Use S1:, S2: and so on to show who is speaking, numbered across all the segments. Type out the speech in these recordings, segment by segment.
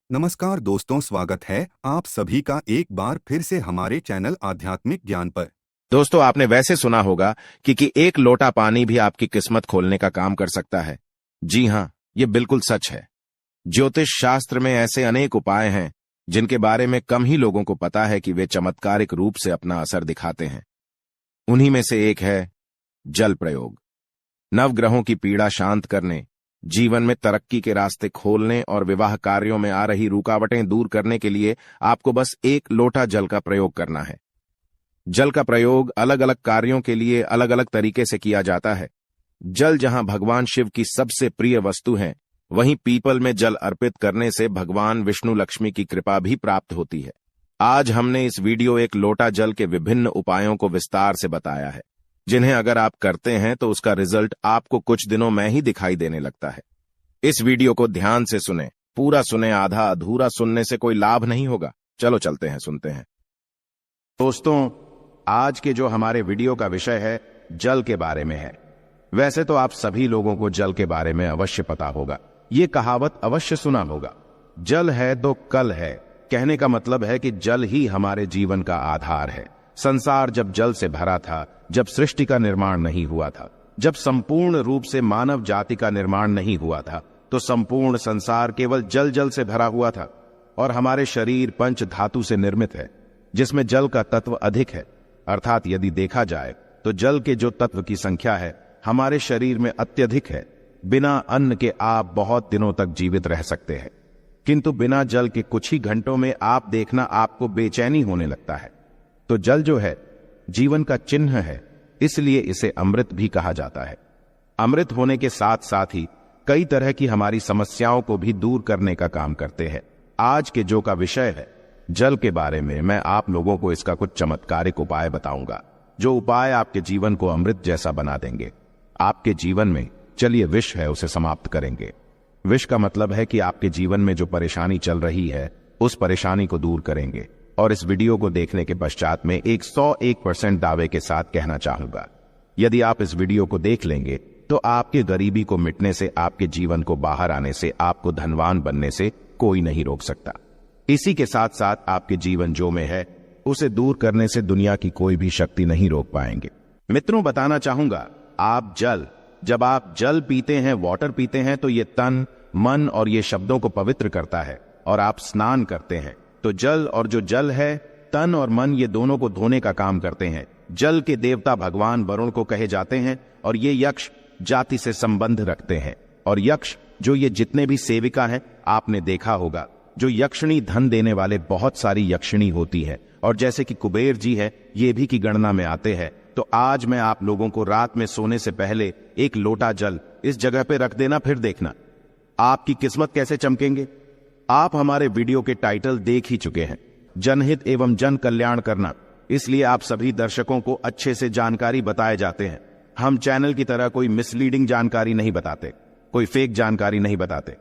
S1: नमस्कार दोस्तों, स्वागत है आप सभी का एक बार फिर से हमारे चैनल आध्यात्मिक ज्ञान पर।
S2: दोस्तों, आपने वैसे सुना होगा कि एक लोटा पानी भी आपकी किस्मत खोलने का काम कर सकता है। जी हाँ, ये बिल्कुल सच है। ज्योतिष शास्त्र में ऐसे अनेक उपाय हैं जिनके बारे में कम ही लोगों को पता है कि वे चमत्कारिक रूप से अपना असर दिखाते हैं। उन्हीं में से एक है जल प्रयोग। नवग्रहों की पीड़ा शांत करने, जीवन में तरक्की के रास्ते खोलने और विवाह कार्यों में आ रही रुकावटें दूर करने के लिए आपको बस एक लोटा जल का प्रयोग करना है। जल का प्रयोग अलग अलग कार्यों के लिए अलग अलग तरीके से किया जाता है। जल जहां भगवान शिव की सबसे प्रिय वस्तु है, वहीं पीपल में जल अर्पित करने से भगवान विष्णु लक्ष्मी की कृपा भी प्राप्त होती है। आज हमने इस वीडियो एक लोटा जल के विभिन्न उपायों को विस्तार से बताया है, जिन्हें अगर आप करते हैं तो उसका रिजल्ट आपको कुछ दिनों में ही दिखाई देने लगता है। इस वीडियो को ध्यान से सुने, पूरा सुने, आधा अधूरा सुनने से कोई लाभ नहीं होगा। चलो चलते हैं, सुनते हैं। दोस्तों, आज के जो हमारे वीडियो का विषय है जल के बारे में है। वैसे तो आप सभी लोगों को जल के बारे में अवश्य पता होगा, ये कहावत अवश्य सुना होगा, जल है तो कल है। कहने का मतलब है कि जल ही हमारे जीवन का आधार है। संसार जब जल से भरा था, जब सृष्टि का निर्माण नहीं हुआ था, जब संपूर्ण रूप से मानव जाति का निर्माण नहीं हुआ था, तो संपूर्ण संसार केवल जल जल से भरा हुआ था। और हमारे शरीर पंच धातु से निर्मित है, जिसमें जल का तत्व अधिक है। अर्थात यदि देखा जाए तो जल के जो तत्व की संख्या है हमारे शरीर में अत्यधिक है। बिना अन्न के आप बहुत दिनों तक जीवित रह सकते हैं, किंतु बिना जल के कुछ ही घंटों में आप देखना आपको बेचैनी होने लगता है। तो जल जो है जीवन का चिन्ह है, इसलिए इसे अमृत भी कहा जाता है। अमृत होने के साथ साथ ही कई तरह की हमारी समस्याओं को भी दूर करने का काम करते हैं। आज के जो का विषय है जल के बारे में, मैं आप लोगों को इसका कुछ चमत्कारिक उपाय बताऊंगा, जो उपाय आपके जीवन को अमृत जैसा बना देंगे। आपके जीवन में चलिए विष है उसे समाप्त करेंगे। विष का मतलब है कि आपके जीवन में जो परेशानी चल रही है उस परेशानी को दूर करेंगे। और इस वीडियो को देखने के पश्चात में 101% दावे के साथ कहना चाहूंगा, यदि आप इस वीडियो को देख लेंगे तो आपके गरीबी को मिटने से, आपके जीवन को बाहर आने से, आपको धनवान बनने से कोई नहीं रोक सकता। इसी के साथ साथ आपके जीवन जो में है उसे दूर करने से दुनिया की कोई भी शक्ति नहीं रोक पाएंगे। मित्रों, बताना चाहूंगा, जब आप जल पीते हैं, वाटर पीते हैं, तो ये तन, मन और ये शब्दों को पवित्र करता है। और आप स्नान करते हैं तो जल, और जो जल है तन और मन, ये दोनों को धोने का काम करते हैं। जल के देवता भगवान वरुण को कहे जाते हैं, और ये यक्ष जाति से संबंध रखते हैं। और यक्ष जो ये जितने भी सेविका हैं, आपने देखा होगा, जो यक्षिणी धन देने वाले बहुत सारी यक्षिणी होती है, और जैसे कि कुबेर जी है, ये भी की गणना में आते हैं। तो आज मैं आप लोगों को रात में सोने से पहले एक लोटा जल इस जगह पे रख देना, फिर देखना आपकी किस्मत कैसे चमकेंगे। आप हमारे वीडियो के टाइटल देख ही चुके हैं, जनहित एवं जन कल्याण करना, इसलिए आप सभी दर्शकों को अच्छे से जानकारी बताए जाते हैं। हम चैनल की तरह कोई मिसलीडिंग जानकारी नहीं बताते, कोई फेक जानकारी नहीं बताते।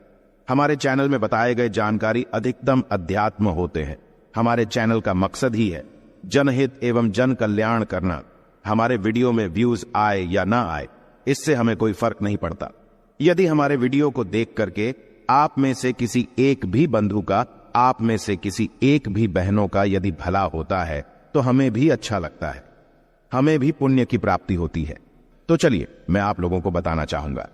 S2: हमारे चैनल में बताए गए जानकारी अधिकतम अध्यात्म होते हैं। हमारे चैनल का मकसद ही है जनहित एवं जन कल्याण करना। हमारे वीडियो में व्यूज आए या ना आए, इससे हमें कोई फर्क नहीं पड़ता। यदि हमारे वीडियो को देख करके आप में से किसी एक भी बंधु का, आप में से किसी एक भी बहनों का यदि भला होता है तो हमें भी अच्छा लगता है, हमें भी पुण्य की प्राप्ति होती है। तो चलिए मैं आप लोगों को बताना चाहूंगा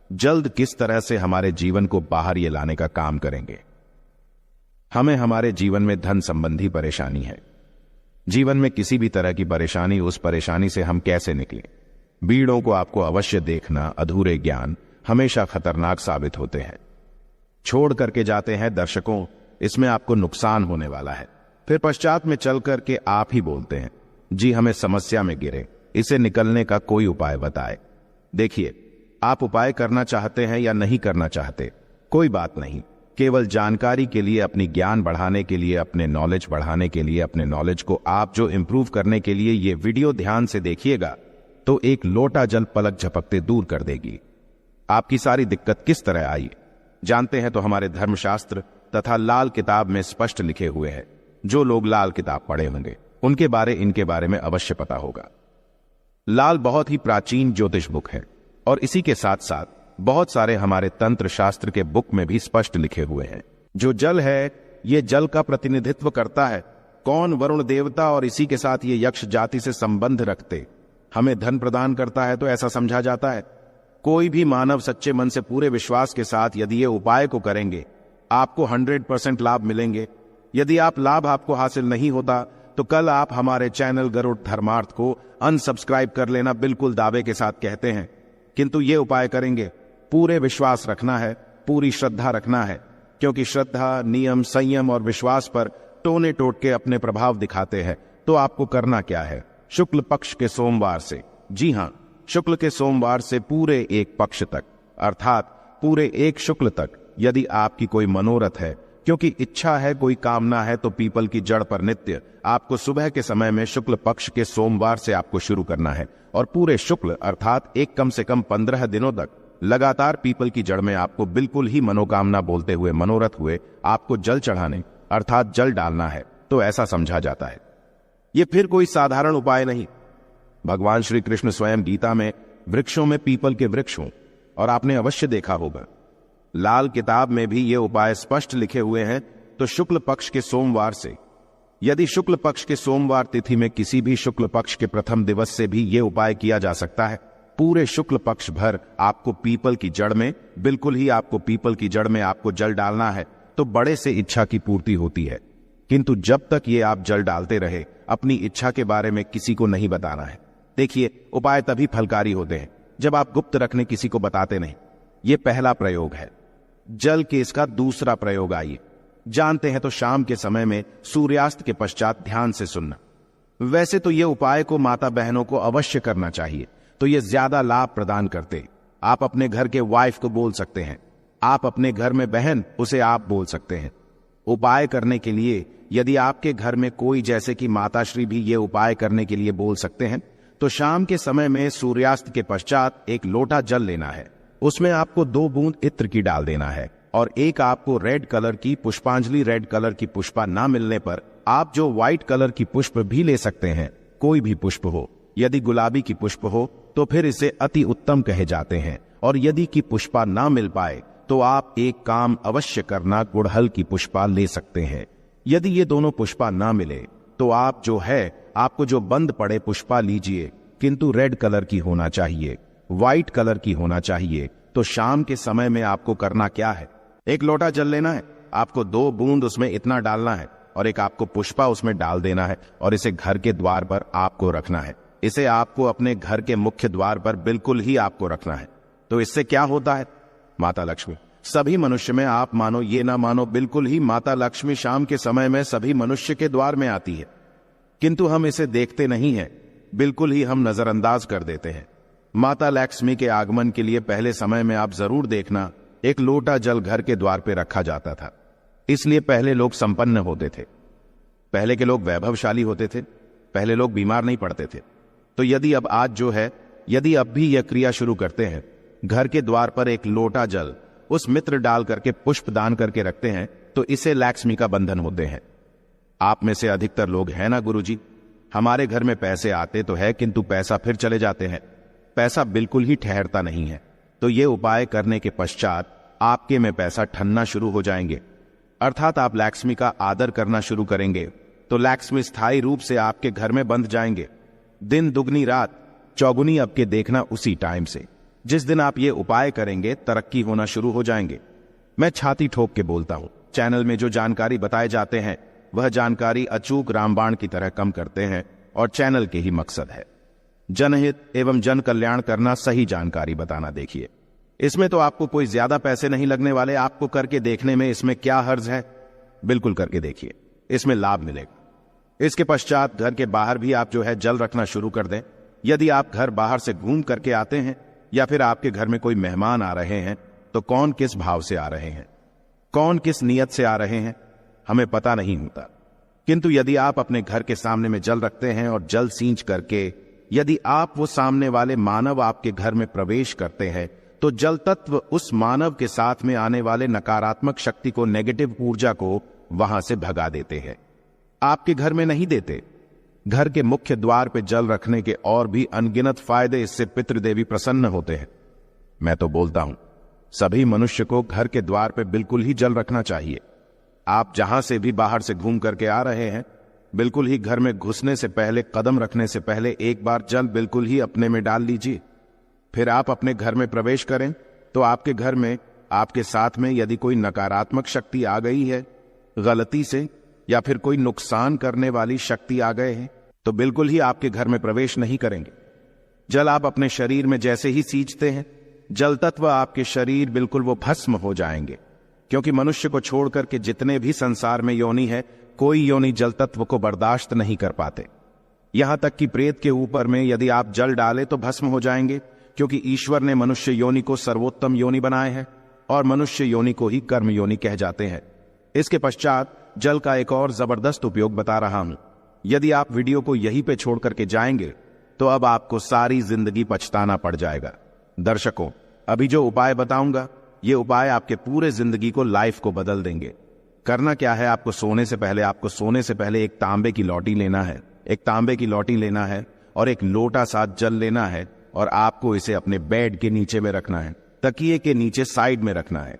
S2: जल्द किस तरह से हमारे जीवन को बाहर ये लाने का काम करेंगे। हमें हमारे जीवन में धन संबंधी परेशानी है। जीवन में किसी भी तरह की परेशानी, उस परेशानी से हम कैसे निकलें, बीड़ों को आपको अवश्य देखना। अधूरे ज्ञान हमेशा खतरनाक साबित होते हैं, छोड़ करके जाते हैं दर्शकों, इसमें आपको नुकसान होने वाला है। फिर पश्चात में चल करके आप ही बोलते हैं, जी हमें समस्या में गिरे, इसे निकलने का कोई उपाय बताए। देखिए, आप उपाय करना चाहते हैं या नहीं करना चाहते, कोई बात नहीं। केवल जानकारी के लिए, अपनी ज्ञान बढ़ाने के लिए, अपने नॉलेज बढ़ाने के लिए, अपने नॉलेज को आप जो इंप्रूव करने के लिए ये वीडियो ध्यान से देखिएगा तो एक लोटा जल पलक झपकते दूर कर देगी। आपकी सारी दिक्कत किस तरह आई जानते हैं तो हमारे धर्मशास्त्र तथा लाल किताब में स्पष्ट लिखे हुए हैं। जो लोग लाल किताब पढ़े होंगे उनके बारे, इनके बारे में अवश्य पता होगा। लाल बहुत ही प्राचीन ज्योतिष बुक है, और इसी के साथ साथ बहुत सारे हमारे तंत्र शास्त्र के बुक में भी स्पष्ट लिखे हुए हैं जो जल है ये जल का प्रतिनिधित्व करता है। कौन? वरुण देवता, और इसी के साथ ये यक्ष जाति से संबंध रखते हमें धन प्रदान करता है, तो ऐसा समझा जाता है। कोई भी मानव सच्चे मन से पूरे विश्वास के साथ यदि ये उपाय को करेंगे, आपको 100% लाभ मिलेंगे। यदि आप लाभ आपको हासिल नहीं होता तो कल आप हमारे चैनल गरुड़ धर्मार्थ को अनसब्सक्राइब कर लेना, बिल्कुल दावे के साथ कहते हैं। किंतु ये उपाय करेंगे, पूरे विश्वास रखना है, पूरी श्रद्धा रखना है, क्योंकि श्रद्धा, नियम, संयम और विश्वास पर टोने टोटके अपने प्रभाव दिखाते हैं। तो आपको करना क्या है? शुक्ल पक्ष के सोमवार से, जी हां, शुक्ल के सोमवार से पूरे एक पक्ष तक, अर्थात पूरे एक शुक्ल तक, यदि आपकी कोई मनोरथ है, क्योंकि इच्छा है, कोई कामना है, तो पीपल की जड़ पर नित्य आपको सुबह के समय में शुक्ल पक्ष के सोमवार से आपको शुरू करना है, और पूरे शुक्ल अर्थात एक कम से कम 15 दिनों तक लगातार पीपल की जड़ में आपको बिल्कुल ही मनोकामना बोलते हुए, मनोरथ हुए आपको जल चढ़ाने अर्थात जल डालना है। तो ऐसा समझा जाता है। यह फिर कोई साधारण उपाय नहीं। भगवान श्री कृष्ण स्वयं गीता में वृक्षों में पीपल के वृक्ष हों, और आपने अवश्य देखा होगा लाल किताब में भी ये उपाय स्पष्ट लिखे हुए हैं। तो शुक्ल पक्ष के सोमवार से, यदि शुक्ल पक्ष के सोमवार तिथि में किसी भी शुक्ल पक्ष के प्रथम दिवस से भी ये उपाय किया जा सकता है। पूरे शुक्ल पक्ष भर आपको पीपल की जड़ में, बिल्कुल ही आपको पीपल की जड़ में आपको जल डालना है, तो बड़े से इच्छा की पूर्ति होती है। किंतु जब तक ये आप जल डालते रहे, अपनी इच्छा के बारे में किसी को नहीं बताना है। देखिए, उपाय तभी फलकारी होते हैं जब आप गुप्त रखने किसी को बताते नहीं। ये पहला प्रयोग है। जल के इसका दूसरा प्रयोग आइए जानते हैं। तो शाम के समय में सूर्यास्त के पश्चात ध्यान से सुनना। वैसे तो ये उपाय को माता बहनों को अवश्य करना चाहिए, तो ये ज्यादा लाभ प्रदान करते। आप अपने घर के वाइफ को बोल सकते हैं, आप अपने घर में बहन, उसे आप बोल सकते हैं। उपाय करने के लिए यदि आपके घर में कोई, जैसे कि माताश्री भी ये उपाय करने के लिए बोल सकते हैं, तो शाम के समय में सूर्यास्त के पश्चात एक लोटा जल लेना है। उसमें आपको 2 बूंद इत्र की डाल देना है, और एक आपको रेड कलर की पुष्पांजलि, रेड कलर की पुष्पा ना मिलने पर आप जो व्हाइट कलर की पुष्प भी ले सकते हैं, कोई भी पुष्प हो। यदि गुलाबी की पुष्प हो तो फिर इसे अति उत्तम कहे जाते हैं, और यदि की पुष्पा ना मिल पाए तो आप एक काम अवश्य करना, गुड़हल की पुष्पा ले सकते हैं। यदि ये दोनों पुष्पा ना मिले तो आप जो है, आपको जो बंद पड़े पुष्पा लीजिए, किंतु रेड कलर की होना चाहिए, व्हाइट कलर की होना चाहिए। तो शाम के समय में आपको करना क्या है? एक लोटा जल लेना है, आपको 2 बूंद उसमें इतना डालना है, और एक आपको पुष्पा उसमें डाल देना है, और इसे घर के द्वार पर आपको रखना है। इसे आपको अपने घर के मुख्य द्वार पर बिल्कुल ही आपको रखना है। तो इससे क्या होता है? माता लक्ष्मी सभी मनुष्य में, आप मानो ये ना मानो, बिल्कुल ही माता लक्ष्मी शाम के समय में सभी मनुष्य के द्वार में आती है। किंतु हम इसे देखते नहीं हैं, बिल्कुल ही हम नजरअंदाज कर देते हैं। माता लक्ष्मी के आगमन के लिए पहले समय में आप जरूर देखना, एक लोटा जल घर के द्वार पे रखा जाता था। इसलिए पहले लोग संपन्न होते थे, पहले के लोग वैभवशाली होते थे, पहले लोग बीमार नहीं पड़ते थे। तो यदि अब आज जो है, यदि अब भी यह क्रिया शुरू करते हैं, घर के द्वार पर एक लोटा जल उस मित्र डाल करके पुष्प दान करके रखते हैं, तो इसे लक्ष्मी का बंधन होते हैं। आप में से अधिकतर लोग हैं ना, गुरुजी, हमारे घर में पैसे आते तो है, किंतु पैसा फिर चले जाते हैं। पैसा बिल्कुल ही ठहरता नहीं है। तो ये उपाय करने के पश्चात आपके में पैसा ठनना शुरू हो जाएंगे, अर्थात आप लक्ष्मी का आदर करना शुरू करेंगे, तो लक्ष्मी स्थायी रूप से आपके घर में बंध जाएंगे। दिन दुगनी रात चौगुनी आपके देखना उसी टाइम से। जिस दिन आप ये उपाय करेंगे, तरक्की होना शुरू हो जाएंगे। मैं छाती ठोक के बोलता हूं, चैनल में जो जानकारी बताए जाते हैं वह जानकारी अचूक रामबाण की तरह कम करते हैं, और चैनल के ही मकसद है जनहित एवं जन कल्याण करना, सही जानकारी बताना। देखिए, इसमें तो आपको कोई ज्यादा पैसे नहीं लगने वाले, आपको करके देखने में इसमें क्या हर्ज है? बिल्कुल करके देखिए, इसमें लाभ मिलेगा। इसके पश्चात घर के बाहर भी आप जो है जल रखना शुरू कर दें। यदि आप घर बाहर से घूम करके आते हैं, या फिर आपके घर में कोई मेहमान आ रहे हैं, तो कौन किस भाव से आ रहे हैं, कौन किस नियत से आ रहे हैं, हमें पता नहीं होता। किंतु यदि आप अपने घर के सामने में जल रखते हैं, और जल सींच करके यदि आप वो सामने वाले मानव आपके घर में प्रवेश करते हैं, तो जल तत्व उस मानव के साथ में आने वाले नकारात्मक शक्ति को, नेगेटिव ऊर्जा को वहां से भगा देते हैं। आपके घर में नहीं देते। घर के मुख्य द्वार पे जल रखने के और भी अनगिनत फायदे, इससे पितृदेवी प्रसन्न होते हैं। मैं तो बोलता हूं, सभी मनुष्य को घर के द्वार पे बिल्कुल ही जल रखना चाहिए। आप जहां से भी बाहर से घूम करके आ रहे हैं, बिल्कुल ही घर में घुसने से पहले, कदम रखने से पहले एक बार जल बिल्कुल ही अपने में डाल लीजिए। फिर आप अपने घर में प्रवेश करें तो आपके घर में, आपके साथ में यदि कोई नकारात्मक शक्ति आ गई है गलती से, या फिर कोई नुकसान करने वाली शक्ति आ गए हैं, तो बिल्कुल ही आपके घर में प्रवेश नहीं करेंगे। जल आप अपने शरीर में जैसे ही सींचते हैं, जल तत्व आपके शरीर बिल्कुल वो भस्म हो जाएंगे। क्योंकि मनुष्य को छोड़कर के जितने भी संसार में योनि है, कोई योनि जल तत्व को बर्दाश्त नहीं कर पाते। यहां तक कि प्रेत के ऊपर में यदि आप जल डालें तो भस्म हो जाएंगे, क्योंकि ईश्वर ने मनुष्य योनि को सर्वोत्तम योनि बनाए हैं और मनुष्य योनि को ही कर्म योनि कह जाते हैं। इसके पश्चात जल का एक और जबरदस्त उपयोग बता रहा हूं। यदि आप वीडियो को यहीं पे छोड़ करके जाएंगे तो अब आपको सारी जिंदगी पछताना पड़ जाएगा। दर्शकों, अभी जो उपाय बताऊंगा, ये उपाय आपके पूरे जिंदगी को, लाइफ को बदल देंगे। करना क्या है, आपको सोने से पहले एक तांबे की लौटी लेना है। एक तांबे की लौटी लेना है और एक लोटा साथ जल लेना है और आपको इसे अपने बेड के नीचे में रखना है, तकिए के नीचे साइड में रखना है।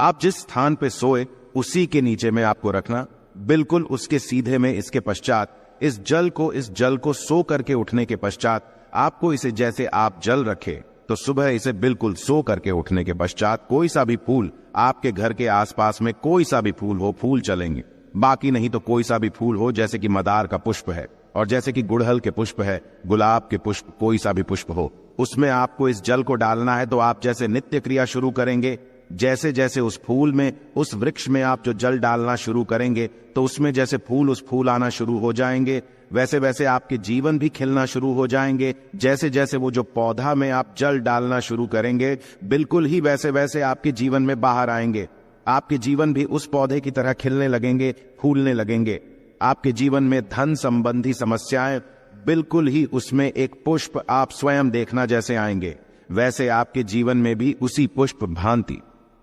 S2: आप जिस स्थान पे सोए उसी के नीचे में आपको रखना, बिल्कुल उसके सीधे में। इसके पश्चात इस जल को सो करके उठने के पश्चात आपको इसे, जैसे आप जल रखे तो सुबह इसे बिल्कुल सो करके उठने के पश्चात कोई सा भी फूल, आपके घर के आसपास में कोई सा भी फूल हो, फूल चलेंगे। बाकी नहीं तो कोई सा भी फूल हो, जैसे कि मदार का पुष्प है और जैसे कि गुड़हल के पुष्प है, गुलाब के पुष्प, कोई सा भी पुष्प हो, उसमें आपको इस जल को डालना है। तो आप जैसे नित्य क्रिया शुरू करेंगे, जैसे जैसे उस फूल में, उस वृक्ष में आप जो जल डालना शुरू करेंगे, तो उसमें जैसे फूल आना शुरू हो जाएंगे, वैसे वैसे आपके जीवन भी खिलना शुरू हो जाएंगे। जैसे जैसे वो जो पौधा में आप जल डालना शुरू करेंगे, बिल्कुल ही वैसे वैसे आपके जीवन में बाहर आएंगे। आपके जीवन भी उस पौधे की तरह खिलने लगेंगे, फूलने लगेंगे। आपके जीवन में धन संबंधी समस्याएं, बिल्कुल ही उसमें एक पुष्प आप स्वयं देखना जैसे आएंगे, वैसे आपके जीवन में भी उसी पुष्प भांति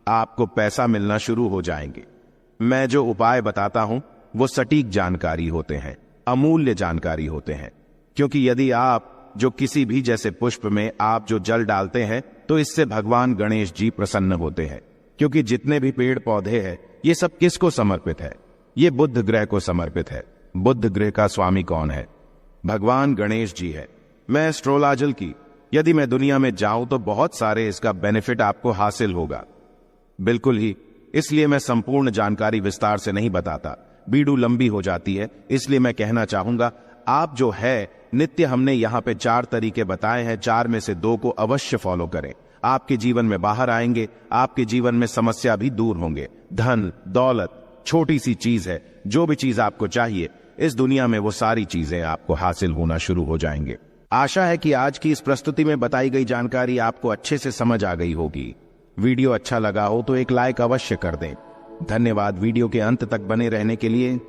S2: आपको पैसा मिलना शुरू हो जाएंगे। मैं जो उपाय बताता हूं वो सटीक जानकारी होते हैं, अमूल्य जानकारी होते हैं। क्योंकि यदि आप जो किसी भी जैसे पुष्प में आप जो जल डालते हैं, तो इससे भगवान गणेश जी प्रसन्न होते हैं। क्योंकि जितने भी पेड़ पौधे हैं, ये सब किसको समर्पित है? ये बुध ग्रह को समर्पित है। बुध ग्रह का स्वामी कौन है? भगवान गणेश जी है। मैं एस्ट्रोलॉजल की, यदि मैं दुनिया में जाऊं तो बहुत सारे इसका बेनिफिट आपको हासिल होगा, बिल्कुल ही। इसलिए मैं संपूर्ण जानकारी विस्तार से नहीं बताता, वीडियो लंबी हो जाती है। इसलिए मैं कहना चाहूंगा, आप जो है नित्य, हमने यहाँ पे 4 तरीके बताए हैं, 4 में से 2 को अवश्य फॉलो करें। आपके जीवन में बाहर आएंगे, आपके जीवन में समस्या भी दूर होंगे। धन दौलत छोटी सी चीज है, जो भी चीज आपको चाहिए इस दुनिया में, वो सारी चीजें आपको हासिल होना शुरू हो जाएंगे। आशा है कि आज की इस प्रस्तुति में बताई गई जानकारी आपको अच्छे से समझ आ गई होगी। वीडियो अच्छा लगा हो तो एक लाइक अवश्य कर दें। धन्यवाद वीडियो के अंत तक बने रहने के लिए।